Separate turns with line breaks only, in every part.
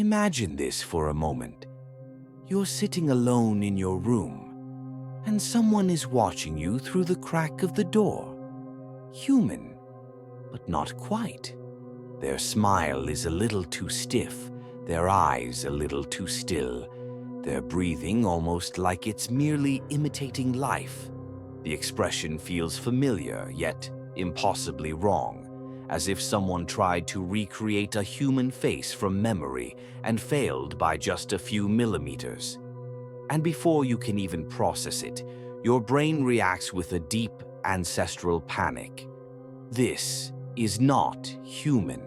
Imagine this for a moment. You're sitting alone in your room, and someone is watching you through the crack of the door. Human, but not quite. Their smile is a little too stiff, their eyes a little too still, their breathing almost like it's merely imitating life. The expression feels familiar, yet impossibly wrong, as if someone tried to recreate a human face from memory and failed by just a few millimeters. And before you can even process it, your brain reacts with a deep ancestral panic. This is not human.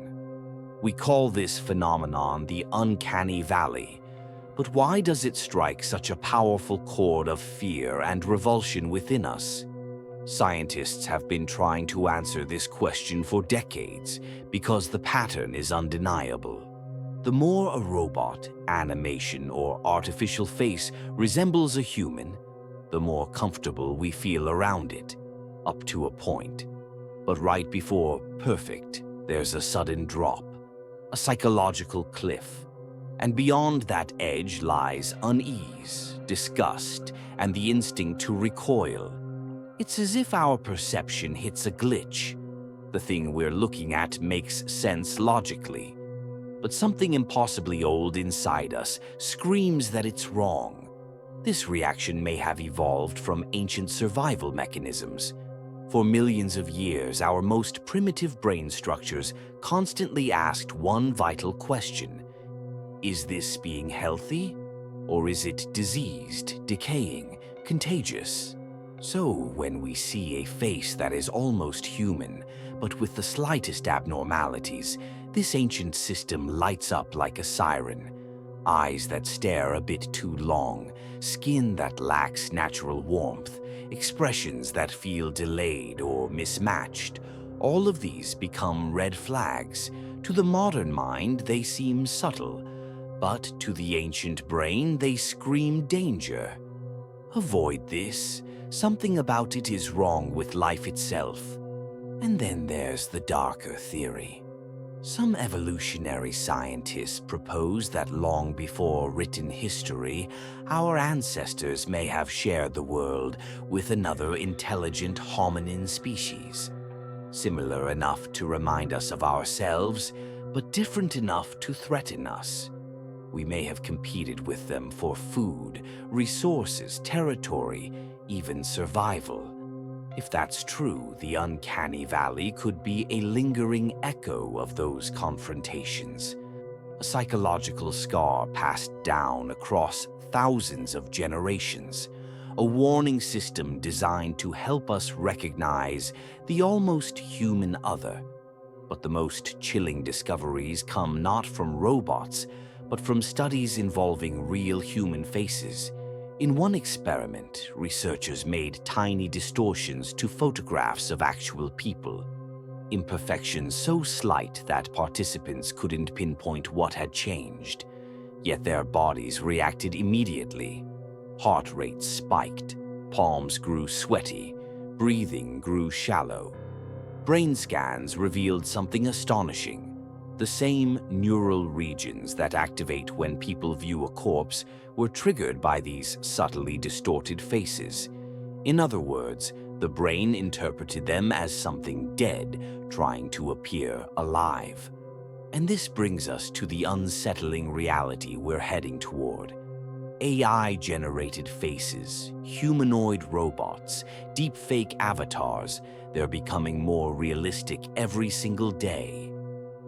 We call this phenomenon the Uncanny Valley. But why does it strike such a powerful chord of fear and revulsion within us? Scientists have been trying to answer this question for decades because the pattern is undeniable. The more a robot, animation, or artificial face resembles a human, the more comfortable we feel around it, up to a point. But right before perfect, there's a sudden drop, a psychological cliff. And beyond that edge lies unease, disgust, and the instinct to recoil. It's as if our perception hits a glitch. The thing we're looking at makes sense logically, but something impossibly old inside us screams that it's wrong. This reaction may have evolved from ancient survival mechanisms. For millions of years, our most primitive brain structures constantly asked one vital question: is this being healthy, or is it diseased, decaying, contagious? So when we see a face that is almost human, but with the slightest abnormalities, this ancient system lights up like a siren. Eyes that stare a bit too long, skin that lacks natural warmth, expressions that feel delayed or mismatched. All of these become red flags. To the modern mind, they seem subtle, but to the ancient brain, they scream danger. Avoid this. Something about it is wrong with life itself. And then there's the darker theory. Some evolutionary scientists propose that long before written history, our ancestors may have shared the world with another intelligent hominin species. Similar enough to remind us of ourselves, but different enough to threaten us. We may have competed with them for food, resources, territory, even survival. If that's true, the Uncanny Valley could be a lingering echo of those confrontations. A psychological scar passed down across thousands of generations. A warning system designed to help us recognize the almost human other. But the most chilling discoveries come not from robots, but from studies involving real human faces. In one experiment, researchers made tiny distortions to photographs of actual people. Imperfections so slight that participants couldn't pinpoint what had changed. Yet their bodies reacted immediately. Heart rates spiked, palms grew sweaty, breathing grew shallow. Brain scans revealed something astonishing. The same neural regions that activate when people view a corpse were triggered by these subtly distorted faces. In other words, the brain interpreted them as something dead, trying to appear alive. And this brings us to the unsettling reality we're heading toward. AI-generated faces, humanoid robots, deepfake avatars, they're becoming more realistic every single day.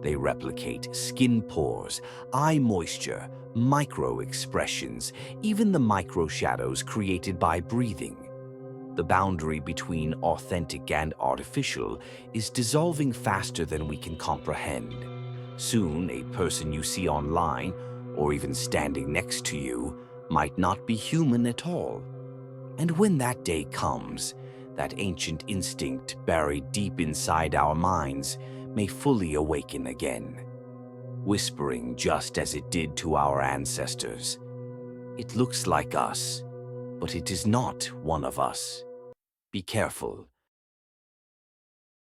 They replicate skin pores, eye moisture, micro-expressions, even the micro-shadows created by breathing. The boundary between authentic and artificial is dissolving faster than we can comprehend. Soon, a person you see online, or even standing next to you, might not be human at all. And when that day comes, that ancient instinct buried deep inside our minds may fully awaken again, whispering just as it did to our ancestors. It looks like us, but it is not one of us. Be careful.